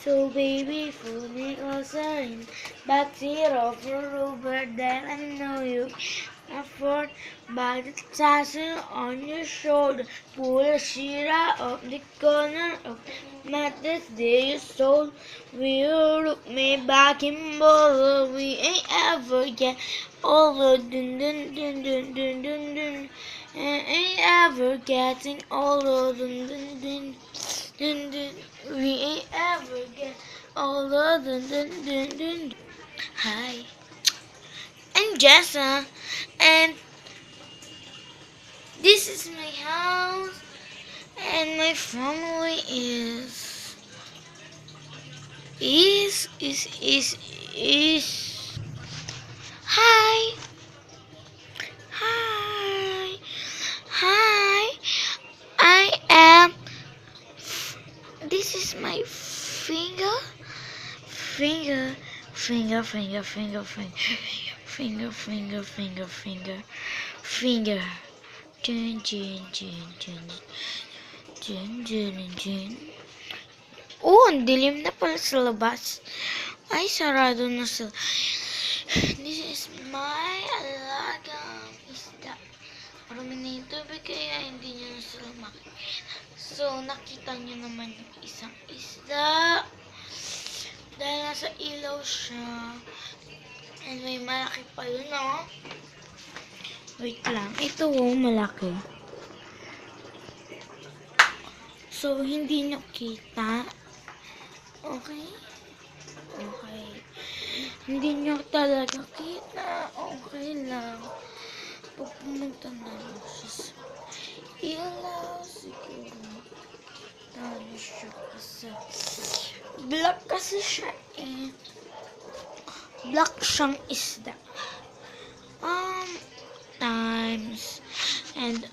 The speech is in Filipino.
So baby, pull me closer in backseat of a Rover that I know you can afford. By the tassel on your shoulder, pull a sheet out of the corner of mattress that you sold. Will look me back in bother. We ain't ever get older. Dun dun dun dun dun dun dun. Ain't ever getting older. Dun dun dun. Dun, dun, we ain't ever get older. Dun, dun, dun, dun. Hi, I'm Jessa, and this is my house, and my family is. Hi, hi, hi. I am. This is my finger. Finger, finger, finger, finger, finger, finger, finger, finger, finger, finger. Jin, jin, jin, jin, jin, jin, jin. Oh, ang dilim na pala sa labas. Ay, sarado na sila. This is my alagang isda. Marami na yung tubig kaya hindi nyo na sila makikita. So, nakita nyo naman yung isang isda. Dahil nasa ilaw siya. And may malaki pa yun, no? Wait lang. Ito, malaki. So, hindi nyo kita. Okay? Okay. Hindi nyo talaga kita. Okay lang. Pag pumunta na lang siya sa ilaw, siguro makita siya kasi black kasi siya eh. Black siyang isda. Times and